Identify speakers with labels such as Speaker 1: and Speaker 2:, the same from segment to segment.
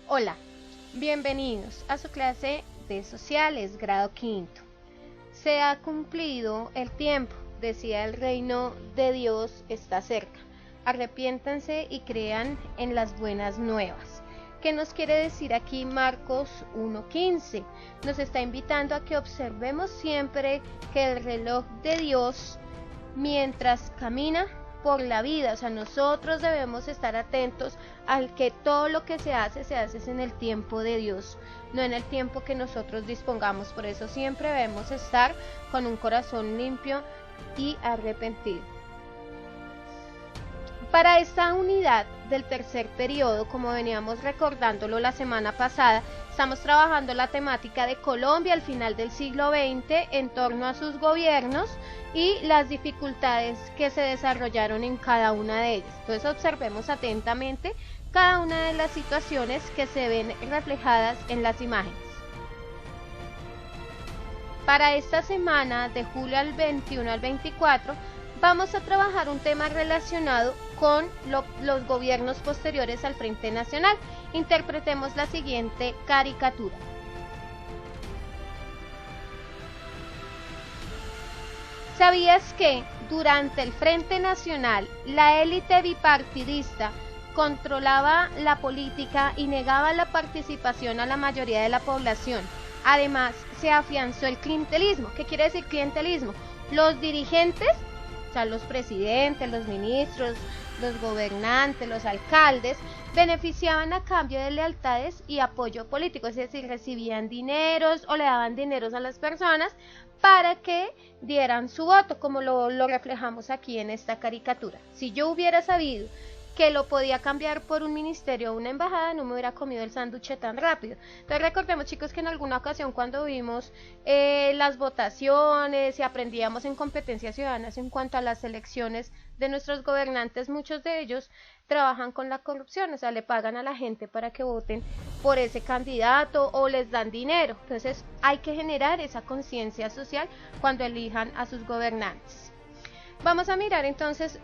Speaker 1: Hola, bienvenidos a su clase de Sociales, grado quinto. Se ha cumplido el tiempo, decía el reino de Dios está cerca. Arrepiéntanse y crean en las buenas nuevas. ¿Qué nos quiere decir aquí Marcos 1:15? Nos está invitando a que observemos siempre que el reloj de Dios, mientras camina por la vida, o sea, nosotros debemos estar atentos al que todo lo que se hace en el tiempo de Dios, no en el tiempo que nosotros dispongamos. Por eso siempre debemos estar con un corazón limpio y arrepentido. Para esta unidad del tercer periodo, como veníamos recordándolo la semana pasada, estamos trabajando la temática de Colombia al final del siglo XX en torno a sus gobiernos y las dificultades que se desarrollaron en cada una de ellas. Entonces observemos atentamente cada una de las situaciones que se ven reflejadas en las imágenes. Para esta semana de julio al 21 al 24 vamos a trabajar un tema relacionado con los gobiernos posteriores al Frente Nacional. Interpretemos la siguiente caricatura. ¿Sabías que durante el Frente Nacional la élite bipartidista controlaba la política y negaba la participación a la mayoría de la población? Además, se afianzó el clientelismo. ¿Qué quiere decir clientelismo? Los dirigentes, o sea, los presidentes, los ministros, los gobernantes, los alcaldes, beneficiaban a cambio de lealtades y apoyo político, es decir, recibían dineros o le daban dineros a las personas para que dieran su voto, como lo reflejamos aquí en esta caricatura. Si yo hubiera sabido que lo podía cambiar por un ministerio o una embajada, no me hubiera comido el sándwich tan rápido. Entonces recordemos, chicos, que en alguna ocasión cuando vimos las votaciones y aprendíamos en competencias ciudadanas en cuanto a las elecciones de nuestros gobernantes, muchos de ellos trabajan con la corrupción, o sea, le pagan a la gente para que voten por ese candidato o les dan dinero. Entonces hay que generar esa conciencia social cuando elijan a sus gobernantes. Vamos a mirar entonces.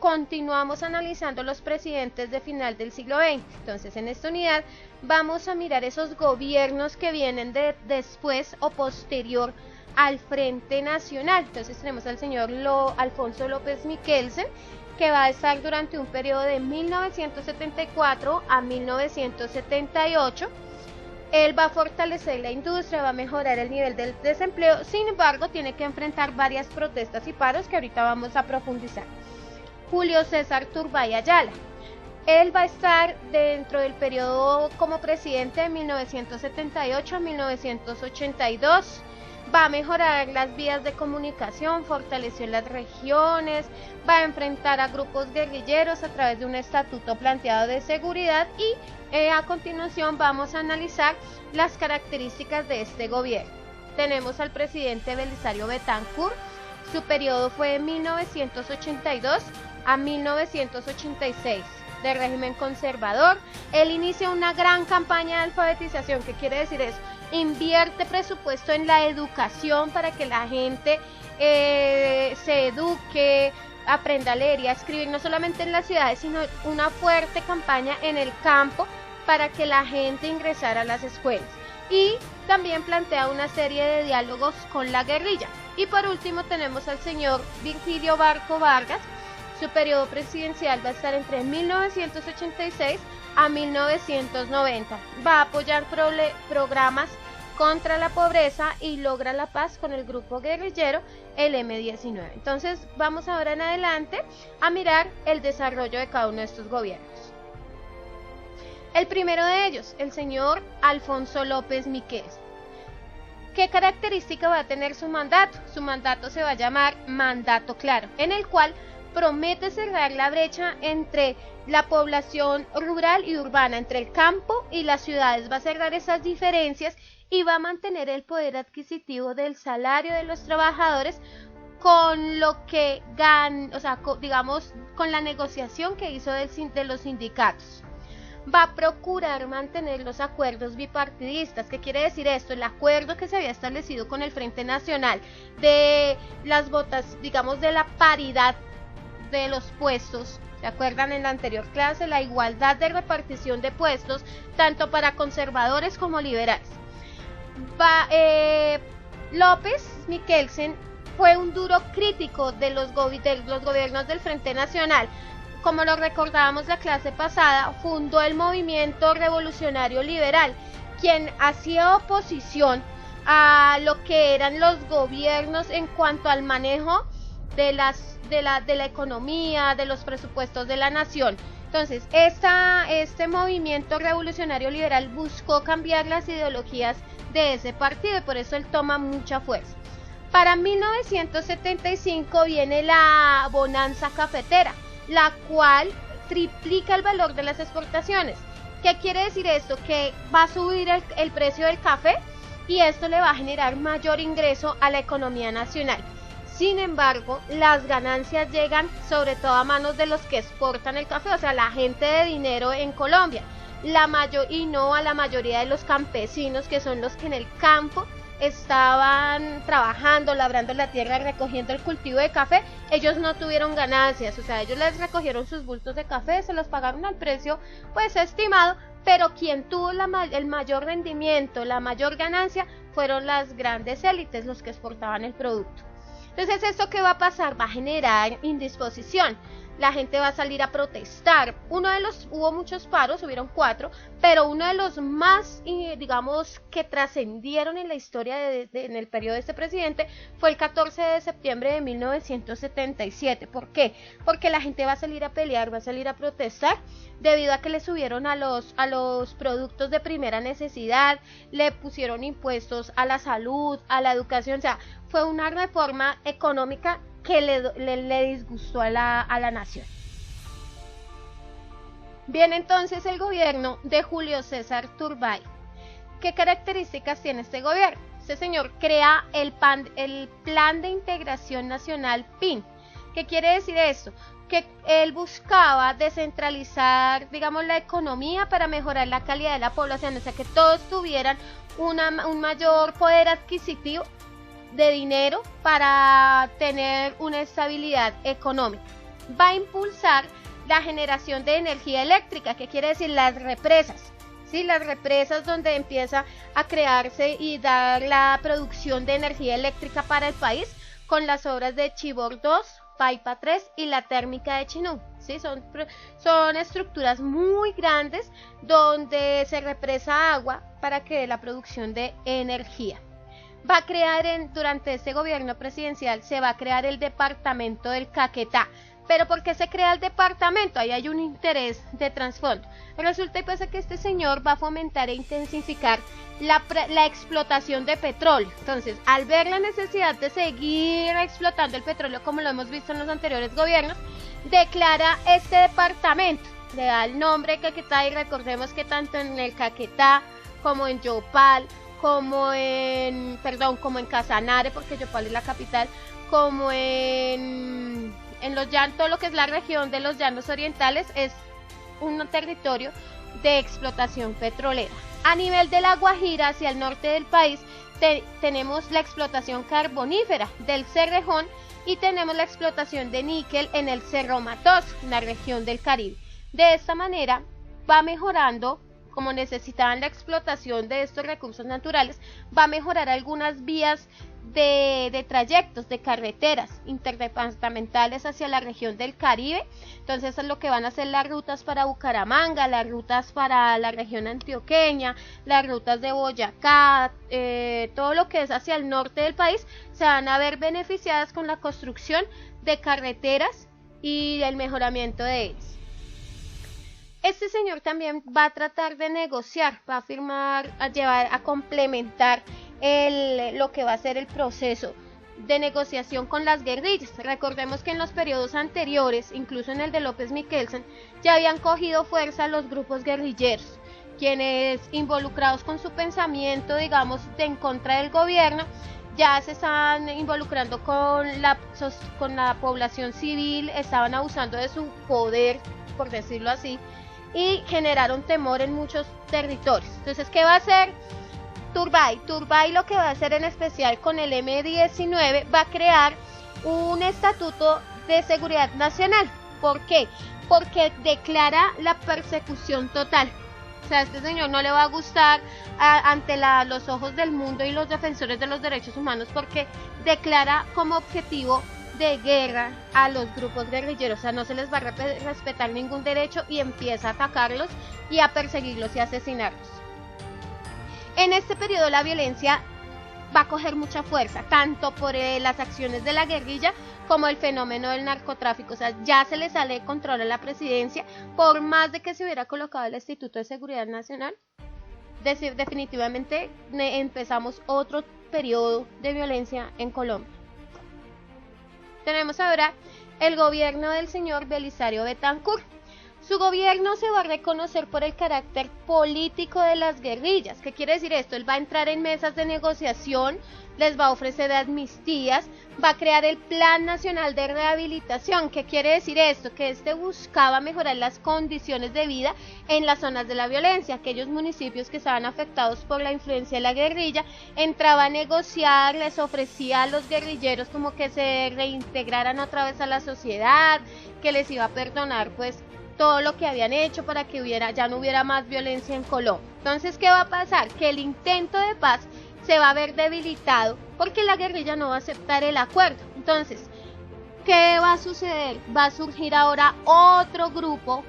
Speaker 1: Continuamos analizando los presidentes de final del siglo XX. Entonces, en esta unidad vamos a mirar esos gobiernos que vienen después o posterior al Frente Nacional. Entonces tenemos al señor Alfonso López Miquelsen, que va a estar durante un periodo de 1974 a 1978. Él va a fortalecer la industria, va a mejorar el nivel del desempleo. Sin embargo, tiene que enfrentar varias protestas y paros que ahorita vamos a profundizar. Julio César Turbay Ayala. Él va a estar dentro del periodo como presidente de 1978 a 1982. Va a mejorar las vías de comunicación, fortaleció las regiones, va a enfrentar a grupos guerrilleros a través de un estatuto planteado de seguridad y a continuación vamos a analizar las características de este gobierno. Tenemos al presidente Belisario Betancur. Su periodo fue de 1982 a 1986, de régimen conservador. Él inicia una gran campaña de alfabetización. ¿Qué quiere decir eso? Invierte presupuesto en la educación para que la gente se eduque, aprenda a leer y a escribir, no solamente en las ciudades, sino una fuerte campaña en el campo para que la gente ingresara a las escuelas. Y también plantea una serie de diálogos con la guerrilla. Y por último tenemos al señor Virgilio Barco Vargas. Su periodo presidencial va a estar entre 1986 a 1990. Va a apoyar programas contra la pobreza y logra la paz con el grupo guerrillero, el M-19. Entonces vamos ahora en adelante a mirar el desarrollo de cada uno de estos gobiernos. El primero de ellos, el señor Alfonso López Miquelsen. ¿Qué característica va a tener su mandato? Su mandato se va a llamar mandato claro, en el cual promete cerrar la brecha entre la población rural y urbana, entre el campo y las ciudades. Va a cerrar esas diferencias y va a mantener el poder adquisitivo del salario de los trabajadores con lo que ganan, o sea, digamos, con la negociación que hizo de los sindicatos. Va a procurar mantener los acuerdos bipartidistas. ¿Qué quiere decir esto? El acuerdo que se había establecido con el Frente Nacional de las votas, digamos, de la paridad de los puestos ¿Se acuerdan en la anterior clase? La igualdad de repartición de puestos, tanto para conservadores como liberales. López Michelsen fue un duro crítico de los gobiernos del Frente Nacional. Como lo recordábamos la clase pasada, fundó el movimiento revolucionario liberal, quien hacía oposición a lo que eran los gobiernos en cuanto al manejo de la economía, de los presupuestos de la nación. Entonces, este movimiento revolucionario liberal buscó cambiar las ideologías de ese partido y por eso él toma mucha fuerza. Para 1975 viene la bonanza cafetera, la cual triplica el valor de las exportaciones. ¿Qué quiere decir esto? Que va a subir el precio del café y esto le va a generar mayor ingreso a la economía nacional. Sin embargo, las ganancias llegan sobre todo a manos de los que exportan el café, o sea, la gente de dinero en Colombia, y no a la mayoría de los campesinos, que son los que en el campo estaban trabajando, labrando la tierra, recogiendo el cultivo de café. Ellos no tuvieron ganancias, o sea, ellos les recogieron sus bultos de café, se los pagaron al precio pues estimado, pero quien tuvo el mayor rendimiento, la mayor ganancia, fueron las grandes élites, los que exportaban el producto. Entonces, ¿esto qué va a pasar? Va a generar indisposición. La gente va a salir a protestar. Hubo muchos paros, hubieron 4, pero uno de los más, digamos, que trascendieron en la historia en el periodo de este presidente fue el 14 de septiembre de 1977. ¿Por qué? Porque la gente va a salir a pelear, va a salir a protestar debido a que le subieron a los productos de primera necesidad, le pusieron impuestos a la salud, a la educación, o sea, fue una reforma económica que le disgustó a la nación. Bien, entonces el gobierno de Julio César Turbay. ¿Qué características tiene este gobierno? Este señor crea el Plan de Integración Nacional PIN. ¿Qué quiere decir esto? Que él buscaba descentralizar, digamos, la economía para mejorar la calidad de la población, o sea, que todos tuvieran un mayor poder adquisitivo de dinero para tener una estabilidad económica. Va a impulsar la generación de energía eléctrica, que quiere decir las represas, ¿sí? Las represas donde empieza a crearse y dar la producción de energía eléctrica para el país con las obras de Chivor 2, Paipa 3 y la térmica de Chinú, ¿sí? Son estructuras muy grandes donde se represa agua para que dé la producción de energía. Va a crear durante este gobierno presidencial, se va a crear el departamento del Caquetá. ¿Pero por qué se crea el departamento? Ahí hay un interés de trasfondo. Resulta y pasa que este señor va a fomentar e intensificar la explotación de petróleo. Entonces, al ver la necesidad de seguir explotando el petróleo, como lo hemos visto en los anteriores gobiernos, declara este departamento, le da el nombre Caquetá, y recordemos que tanto en el Caquetá como en Yopal, como en Casanare, porque Yopal es la capital, como en los llanos, todo lo que es la región de los llanos orientales es un territorio de explotación petrolera. A nivel de la Guajira, hacia el norte del país, tenemos la explotación carbonífera del Cerrejón y tenemos la explotación de níquel en el Cerro Matoso, en la región del Caribe. De esta manera va mejorando, como necesitaban la explotación de estos recursos naturales, va a mejorar algunas vías de trayectos, de carreteras interdepartamentales hacia la región del Caribe. Entonces es lo que van a hacer las rutas para Bucaramanga, las rutas para la región antioqueña, las rutas de Boyacá, todo lo que es hacia el norte del país, se van a ver beneficiadas con la construcción de carreteras y el mejoramiento de ellas. Este señor también va a tratar de negociar, va a firmar, a complementar lo que va a ser el proceso de negociación con las guerrillas. Recordemos que en los periodos anteriores, incluso en el de López Michelsen, ya habían cogido fuerza los grupos guerrilleros, quienes involucrados con su pensamiento, digamos, en contra del gobierno, ya se estaban involucrando con la población civil, estaban abusando de su poder, por decirlo así, y generaron temor en muchos territorios. Entonces, ¿qué va a hacer Turbay? Turbay lo que va a hacer en especial con el M-19 va a crear un estatuto de seguridad nacional. ¿Por qué? porque declara la persecución total. O sea, a este señor no le va a gustar ante los ojos del mundo y los defensores de los derechos humanos, porque declara como objetivo de guerra a los grupos guerrilleros. O sea, no se les va a respetar ningún derecho y empieza a atacarlos y a perseguirlos y a asesinarlos. En este periodo la violencia va a coger mucha fuerza, tanto por las acciones de la guerrilla como el fenómeno del narcotráfico. O sea, ya se le sale de control a la presidencia, por más de que se hubiera colocado el Instituto de Seguridad Nacional. Definitivamente empezamos otro periodo de violencia en Colombia. Tenemos ahora el gobierno del señor Belisario Betancur. Su gobierno se va a reconocer por el carácter político de las guerrillas. ¿Qué quiere decir esto? Él va a entrar en mesas de negociación, les va a ofrecer amnistías, va a crear el Plan Nacional de Rehabilitación. ¿Qué quiere decir esto? Que este buscaba mejorar las condiciones de vida en las zonas de la violencia. Aquellos municipios que estaban afectados por la influencia de la guerrilla, entraba a negociar, les ofrecía a los guerrilleros como que se reintegraran otra vez a la sociedad, que les iba a perdonar pues todo lo que habían hecho para que ya no hubiera más violencia en Colombia. Entonces, ¿qué va a pasar? Que el intento de paz se va a ver debilitado porque la guerrilla no va a aceptar el acuerdo. Entonces, ¿qué va a suceder? Va a surgir ahora otro grupo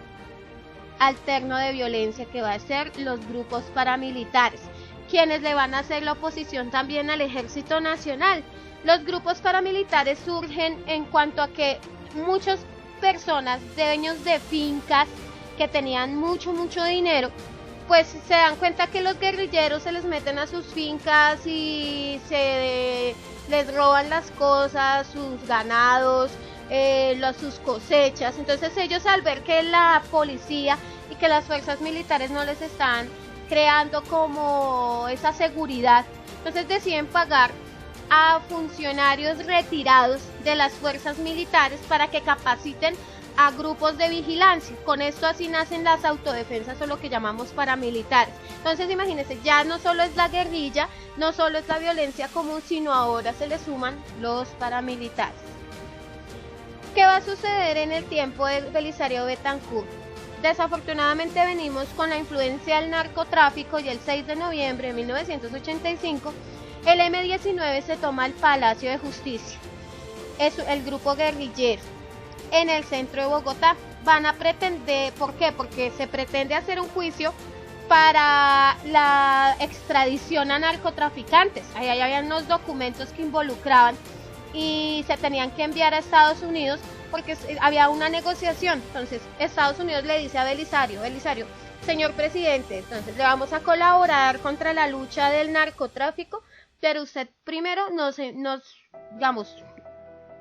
Speaker 1: alterno de violencia, que va a ser los grupos paramilitares, quienes le van a hacer la oposición también al Ejército Nacional. Los grupos paramilitares surgen en cuanto a que muchos personas, dueños de fincas que tenían mucho dinero, pues se dan cuenta que los guerrilleros se les meten a sus fincas y les roban las cosas, sus ganados, sus cosechas. Entonces ellos, al ver que la policía y que las fuerzas militares no les están creando como esa seguridad, entonces deciden pagar a funcionarios retirados de las fuerzas militares para que capaciten a grupos de vigilancia. Con esto así nacen las autodefensas, o lo que llamamos paramilitares. Entonces imagínense, ya no solo es la guerrilla, no solo es la violencia común, sino ahora se le suman los paramilitares. ¿Qué va a suceder en el tiempo de Belisario Betancur? Desafortunadamente venimos con la influencia del narcotráfico, y el 6 de noviembre de 1985 el M-19 se toma el Palacio de Justicia. Es el grupo guerrillero en el centro de Bogotá. Van a pretender, ¿por qué? Porque se pretende hacer un juicio para la extradición a narcotraficantes. Ahí habían unos documentos que involucraban y se tenían que enviar a Estados Unidos porque había una negociación. Entonces Estados Unidos le dice a Belisario, señor presidente, entonces le vamos a colaborar contra la lucha del narcotráfico, pero usted primero nos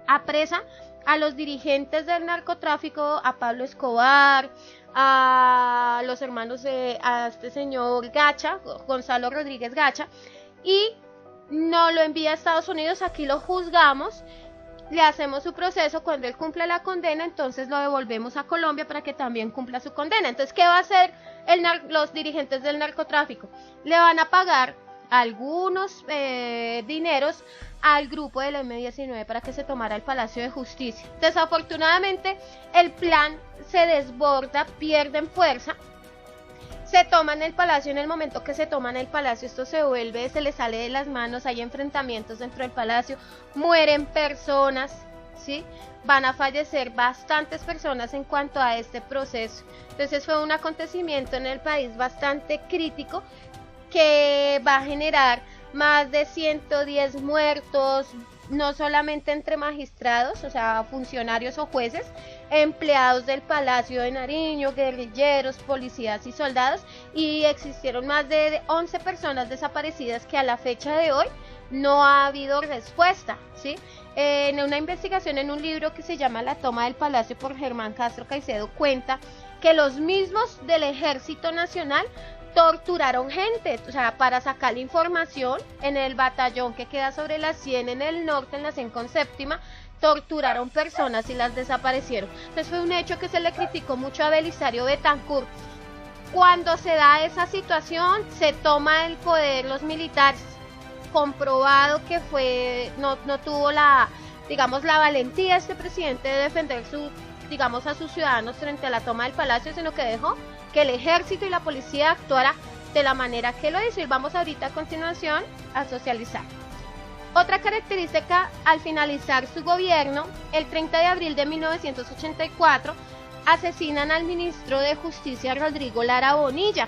Speaker 1: apresa a los dirigentes del narcotráfico, a Pablo Escobar, a los hermanos a este señor Gacha, Gonzalo Rodríguez Gacha, y no lo envía a Estados Unidos. Aquí lo juzgamos, le hacemos su proceso. Cuando él cumpla la condena, entonces lo devolvemos a Colombia para que también cumpla su condena. Entonces, ¿qué va a hacer los dirigentes del narcotráfico? Le van a pagar algunos dineros al grupo del M-19 para que se tomara el Palacio de Justicia. Desafortunadamente el plan se desborda, pierden fuerza, se toman el palacio. En el momento que se toman el palacio, esto se les sale de las manos, hay enfrentamientos dentro del palacio, mueren personas, ¿sí? Van a fallecer bastantes personas en cuanto a este proceso. Entonces fue un acontecimiento en el país bastante crítico, que va a generar más de 110 muertos, no solamente entre magistrados, o sea, funcionarios o jueces, empleados del Palacio de Nariño, guerrilleros, policías y soldados, y existieron más de 11 personas desaparecidas que a la fecha de hoy no ha habido respuesta, ¿sí? En una investigación en un libro que se llama La toma del Palacio por Germán Castro Caicedo, cuenta que los mismos del Ejército Nacional torturaron gente, o sea, para sacar la información. En el batallón que queda sobre la 100 en el norte, en la 100 con séptima, torturaron personas y las desaparecieron. Entonces fue un hecho que se le criticó mucho a Belisario Betancur. Cuando se da esa situación, se toma el poder los militares, comprobado que no tuvo la valentía este presidente de defender digamos, a sus ciudadanos frente a la toma del palacio, sino que dejó que el ejército y la policía actuara de la manera que lo hizo. Y vamos ahorita a continuación a socializar. Otra característica, al finalizar su gobierno, el 30 de abril de 1984, asesinan al ministro de Justicia Rodrigo Lara Bonilla,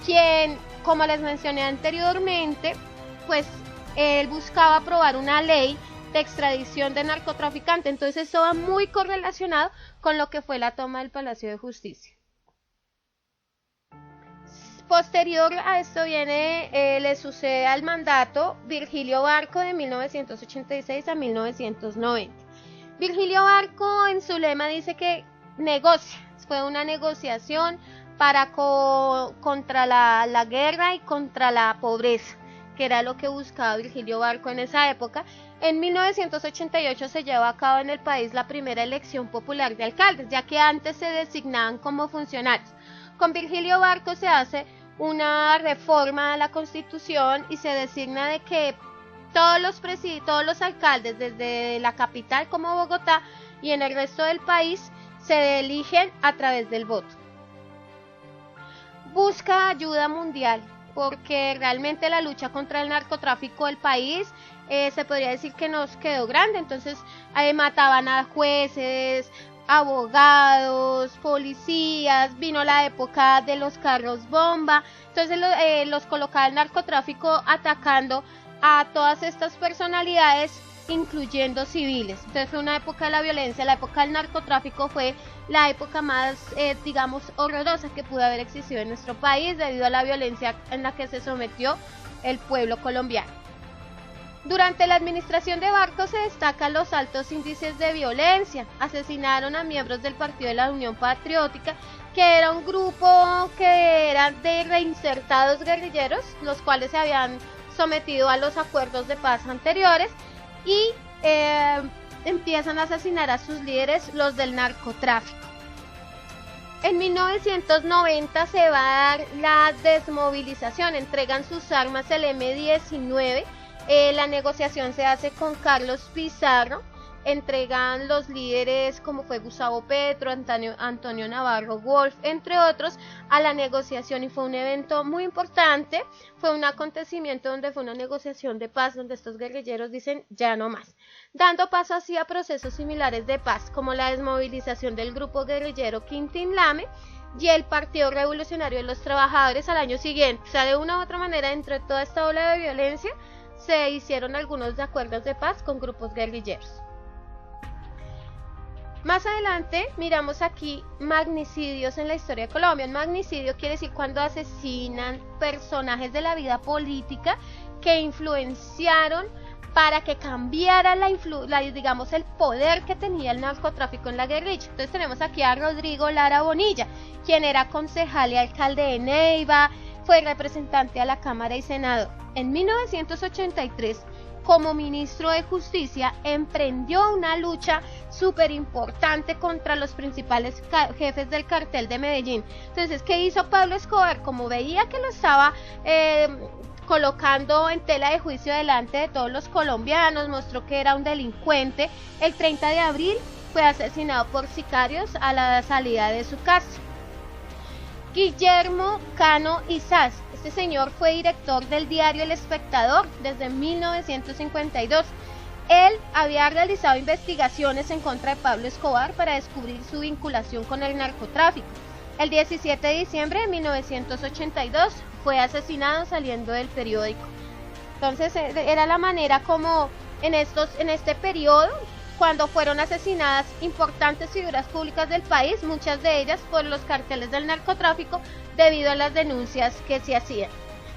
Speaker 1: quien, como les mencioné anteriormente, pues él buscaba aprobar una ley de extradición de narcotraficantes. Entonces eso va muy correlacionado con lo que fue la toma del Palacio de Justicia. Posterior a esto le sucede al mandato Virgilio Barco de 1986 a 1990. Virgilio Barco en su lema dice que negocia, fue una negociación contra la guerra y contra la pobreza, que era lo que buscaba Virgilio Barco en esa época. En 1988 se llevó a cabo en el país la primera elección popular de alcaldes, ya que antes se designaban como funcionarios. Con Virgilio Barco se hace una reforma a la Constitución y se designa de que todos los alcaldes, desde la capital como Bogotá y en el resto del país, se eligen a través del voto. Busca ayuda mundial, porque realmente la lucha contra el narcotráfico del país se podría decir que nos quedó grande. Entonces mataban a jueces, abogados, policías, vino la época de los carros bomba, entonces los colocaba el narcotráfico atacando a todas estas personalidades, incluyendo civiles. Entonces fue una época de la violencia, la época del narcotráfico fue la época más, digamos, horrorosa que pudo haber existido en nuestro país debido a la violencia en la que se sometió el pueblo colombiano. Durante la administración de Barco se destacan los altos índices de violencia. Asesinaron a miembros del Partido de la Unión Patriótica, que era un grupo que eran de reinsertados guerrilleros, los cuales se habían sometido a los acuerdos de paz anteriores, y empiezan a asesinar a sus líderes, los del narcotráfico. En 1990 se va a dar la desmovilización, entregan sus armas el M-19. La negociación se hace con Carlos Pizarro, entregan los líderes como fue Gustavo Petro, Antonio Navarro Wolf, entre otros, a la negociación, y fue un evento muy importante, fue un acontecimiento donde fue una negociación de paz, donde estos guerrilleros dicen ya no más, dando paso así a procesos similares de paz, como la desmovilización del grupo guerrillero Quintín Lame y el Partido Revolucionario de los Trabajadores al año siguiente. O sea, de una u otra manera, entre toda esta ola de violencia, se hicieron algunos acuerdos de paz con grupos guerrilleros. Más adelante miramos aquí magnicidios en la historia de Colombia. El magnicidio quiere decir cuando asesinan personajes de la vida política que influenciaron para que cambiara digamos, el poder que tenía el narcotráfico en la guerrilla. Entonces tenemos aquí a Rodrigo Lara Bonilla, quien era concejal y alcalde de Neiva, fue representante a la Cámara y Senado. En 1983, como ministro de Justicia, emprendió una lucha súper importante contra los principales jefes del cartel de Medellín. Entonces, ¿qué hizo Pablo Escobar? Como veía que lo estaba colocando en tela de juicio delante de todos los colombianos, mostró que era un delincuente. El 30 de abril fue asesinado por sicarios a la salida de su casa. Guillermo Cano Isás. Este señor fue director del diario El Espectador desde 1952. Él había realizado investigaciones en contra de Pablo Escobar para descubrir su vinculación con el narcotráfico. El 17 de diciembre de 1982 fue asesinado saliendo del periódico. Entonces era la manera como en este periodo, cuando fueron asesinadas importantes figuras públicas del país, muchas de ellas por los carteles del narcotráfico, debido a las denuncias que se hacían.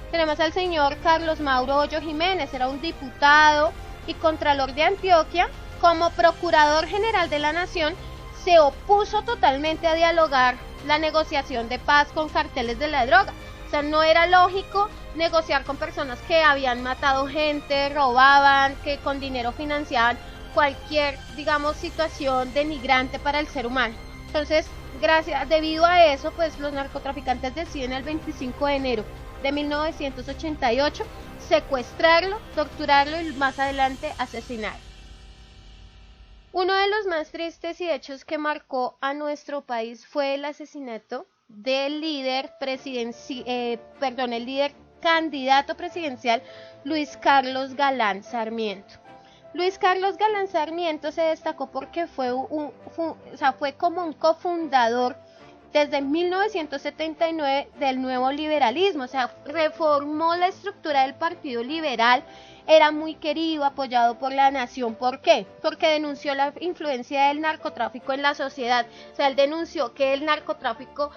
Speaker 1: Tenemos al señor Carlos Mauro Hoyo Jiménez, era un diputado y contralor de Antioquia. Como procurador general de la nación, se opuso totalmente a dialogar la negociación de paz con carteles de la droga. O sea, no era lógico negociar con personas que habían matado gente, robaban, que con dinero financiaban cualquier, digamos, situación denigrante para el ser humano. Entonces, debido a eso, pues los narcotraficantes deciden el 25 de enero de 1988 secuestrarlo, torturarlo y más adelante asesinar. Uno de los más tristes y hechos que marcó a nuestro país fue el asesinato del líder el líder candidato presidencial Luis Carlos Galán Sarmiento. Luis Carlos Galán Sarmiento se destacó porque fue como un cofundador desde 1979 del nuevo liberalismo, o sea, reformó la estructura del Partido Liberal, era muy querido, apoyado por la nación. ¿Por qué? Porque denunció la influencia del narcotráfico en la sociedad, o sea, él denunció que el narcotráfico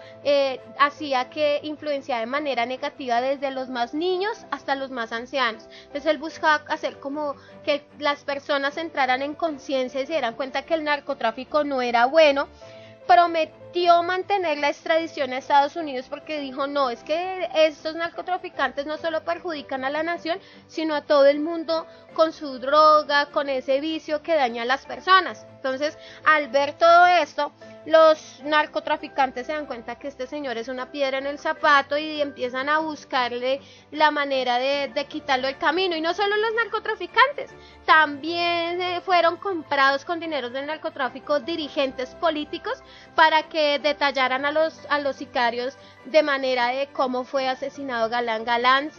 Speaker 1: hacía que influenciara de manera negativa desde los más niños hasta los más ancianos. Entonces él buscaba hacer como que las personas entraran en conciencia y se dieran cuenta que el narcotráfico no era bueno. Prometió mantener la extradición a Estados Unidos porque dijo, no, es que estos narcotraficantes no solo perjudican a la nación, sino a todo el mundo con su droga, con ese vicio que daña a las personas. Entonces, al ver todo esto, los narcotraficantes se dan cuenta que este señor es una piedra en el zapato y empiezan a buscarle la manera de quitarlo del camino. Y no solo los narcotraficantes, también fueron comprados con dineros del narcotráfico dirigentes políticos para que detallaran a los sicarios de manera de cómo fue asesinado Galán. Galán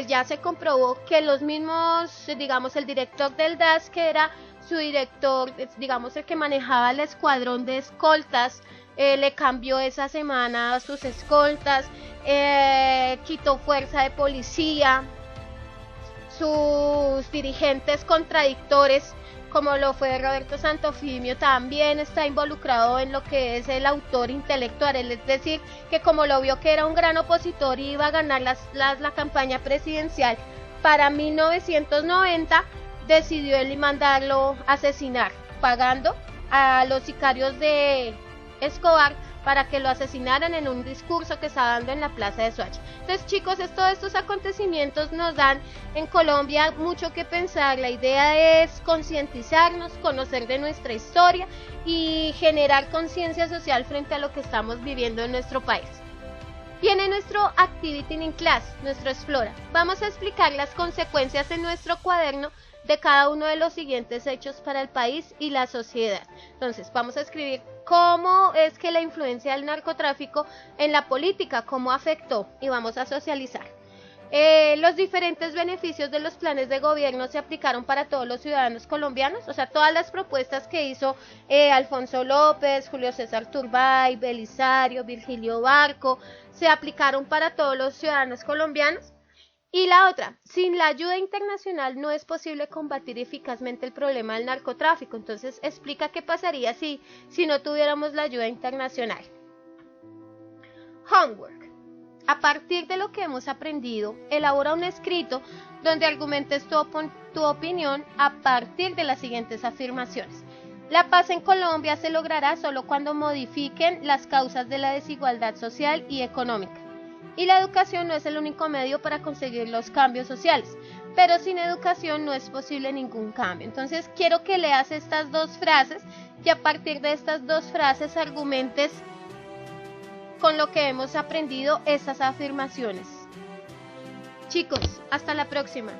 Speaker 1: ya se comprobó que los mismos, digamos, el director del DAS, que era su director, digamos, el que manejaba el escuadrón de escoltas, le cambió esa semana a sus escoltas, quitó fuerza de policía, sus dirigentes contradictores, como lo fue Roberto Santofimio, también está involucrado en lo que es el autor intelectual, es decir, que como lo vio que era un gran opositor y iba a ganar la campaña presidencial para 1990, decidió él mandarlo a asesinar, pagando a los sicarios de Escobar para que lo asesinaran en un discurso que estaba dando en la plaza de Soacha. Entonces, chicos, todos estos acontecimientos nos dan en Colombia mucho que pensar. La idea es concientizarnos, conocer de nuestra historia y generar conciencia social frente a lo que estamos viviendo en nuestro país. Viene nuestro Activity in Class, nuestro Explora. Vamos a explicar las consecuencias en nuestro cuaderno de cada uno de los siguientes hechos para el país y la sociedad. Entonces, vamos a escribir cómo es que la influencia del narcotráfico en la política, cómo afectó, y vamos a socializar. Los diferentes beneficios de los planes de gobierno se aplicaron para todos los ciudadanos colombianos, o sea, todas las propuestas que hizo Alfonso López, Julio César Turbay, Belisario, Virgilio Barco, se aplicaron para todos los ciudadanos colombianos. Y la otra, sin la ayuda internacional no es posible combatir eficazmente el problema del narcotráfico. Entonces explica qué pasaría si no tuviéramos la ayuda internacional. Homework. A partir de lo que hemos aprendido, elabora un escrito donde argumentes tu opinión a partir de las siguientes afirmaciones. La paz en Colombia se logrará solo cuando modifiquen las causas de la desigualdad social y económica. Y la educación no es el único medio para conseguir los cambios sociales, pero sin educación no es posible ningún cambio. Entonces quiero que leas estas dos frases y a partir de estas dos frases argumentes con lo que hemos aprendido estas afirmaciones. Chicos, hasta la próxima.